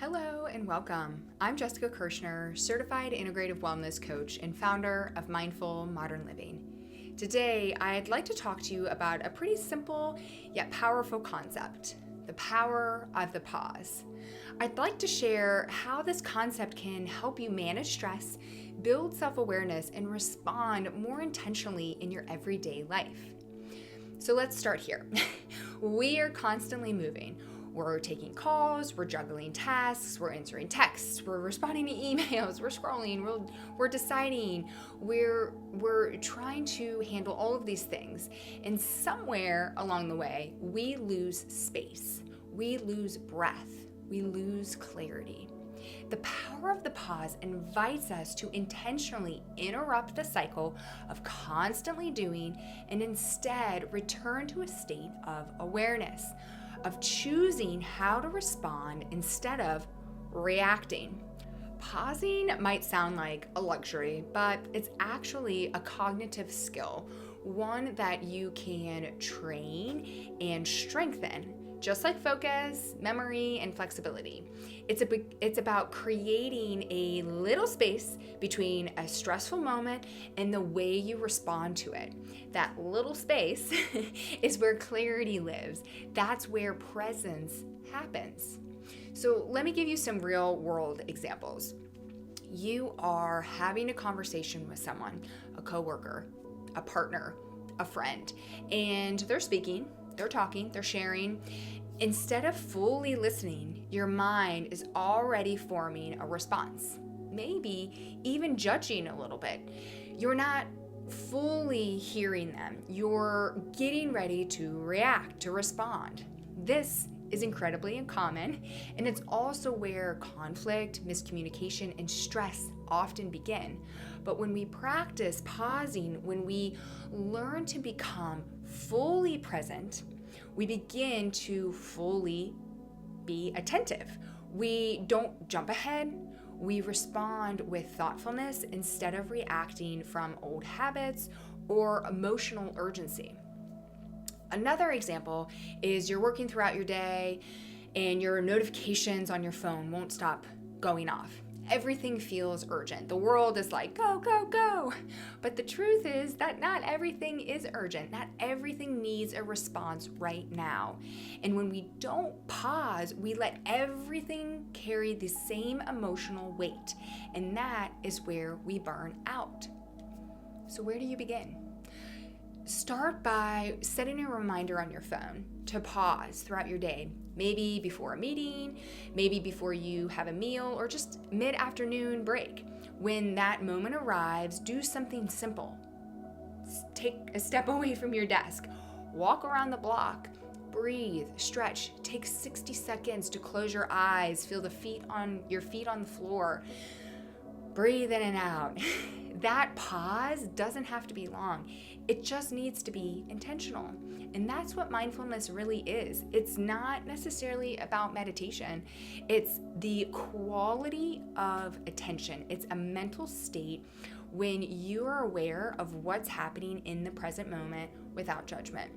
Hello and welcome. I'm Jessica Kirshner, certified integrative wellness coach and founder of Mindful Modern Living. Today, I'd like to talk to you about a pretty simple yet powerful concept, the power of the pause. I'd like to share how this concept can help you manage stress, build self-awareness, and respond more intentionally in your everyday life. So let's start here. We are constantly moving. We're taking calls, we're juggling tasks, we're answering texts, we're responding to emails, we're scrolling, we're deciding, we're trying to handle all of these things. And somewhere along the way, we lose space, we lose breath, we lose clarity. The power of the pause invites us to intentionally interrupt the cycle of constantly doing and instead return to a state of awareness, of choosing how to respond instead of reacting. Pausing might sound like a luxury, but it's actually a cognitive skill, one that you can train and strengthen, just like focus, memory, and flexibility. It's about creating a little space between a stressful moment and the way you respond to it. That little space is where clarity lives. That's where presence happens. So let me give you some real world examples. You are having a conversation with someone, a coworker, a partner, a friend, and they're speaking, they're talking, they're sharing. Instead of fully listening, your mind is already forming a response, maybe even judging a little bit. You're not fully hearing them. You're getting ready to react, to respond. This is incredibly uncommon, and it's also where conflict, miscommunication, and stress often begin. But when we practice pausing, when we learn to become fully present, we begin to fully be attentive. We don't jump ahead. We respond with thoughtfulness instead of reacting from old habits or emotional urgency. Another example is you're working throughout your day and your notifications on your phone won't stop going off. Everything feels urgent. The world is like, go, go, go. But the truth is that not everything is urgent. Not everything needs a response right now. And when we don't pause, we let everything carry the same emotional weight. And that is where we burn out. So where do you begin? Start by setting a reminder on your phone to pause throughout your day. Maybe before a meeting, maybe before you have a meal, or just mid-afternoon break. When that moment arrives, do something simple. Take a step away from your desk. Walk around the block. Breathe, stretch. Take 60 seconds to close your eyes. Feel your feet on the floor. Breathe in and out. That pause doesn't have to be long. It just needs to be intentional. And that's what mindfulness really is. It's not necessarily about meditation. It's the quality of attention. It's a mental state when you are aware of what's happening in the present moment without judgment.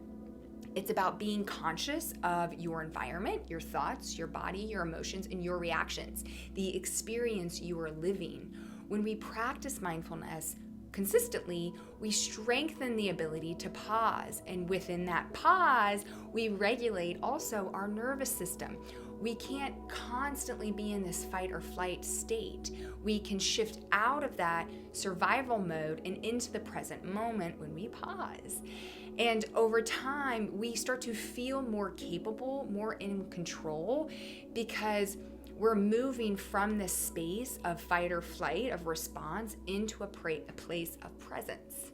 It's about being conscious of your environment, your thoughts, your body, your emotions, and your reactions, the experience you are living. When we practice mindfulness consistently, we strengthen the ability to pause. And within that pause, we regulate also our nervous system. We can't constantly be in this fight or flight state. We can shift out of that survival mode and into the present moment when we pause. And over time, we start to feel more capable, more in control, because we're moving from this space of fight or flight, of response, into a place of presence.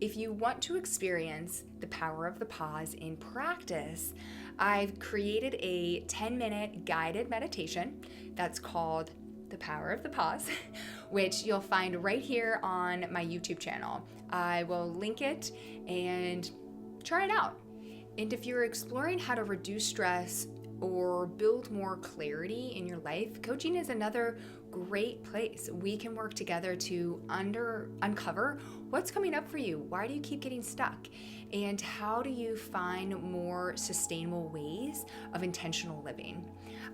If you want to experience the power of the pause in practice, I've created a 10-minute guided meditation that's called The Power of the Pause, which you'll find right here on my YouTube channel. I will link it and try it out. And if you're exploring how to reduce stress or build more clarity in your life, coaching is another great place. We can work together to uncover What's coming up for you? Why do you keep getting stuck? And how do you find more sustainable ways of intentional living?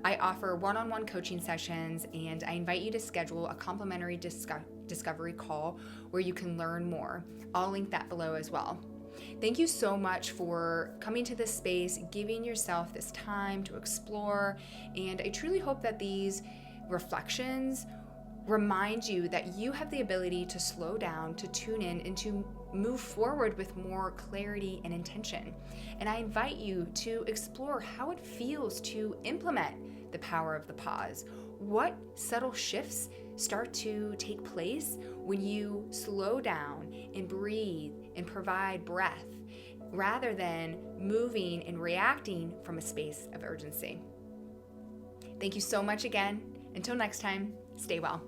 I offer one-on-one coaching sessions, and I invite you to schedule a complimentary discovery call where you can learn more. I'll link that below as well. Thank you so much for coming to this space, giving yourself this time to explore, and I truly hope that these reflections remind you that you have the ability to slow down, to tune in, and to move forward with more clarity and intention. And I invite you to explore how it feels to implement the power of the pause. What subtle shifts start to take place when you slow down and breathe and provide breath rather than moving and reacting from a space of urgency. Thank you so much again. Until next time, stay well.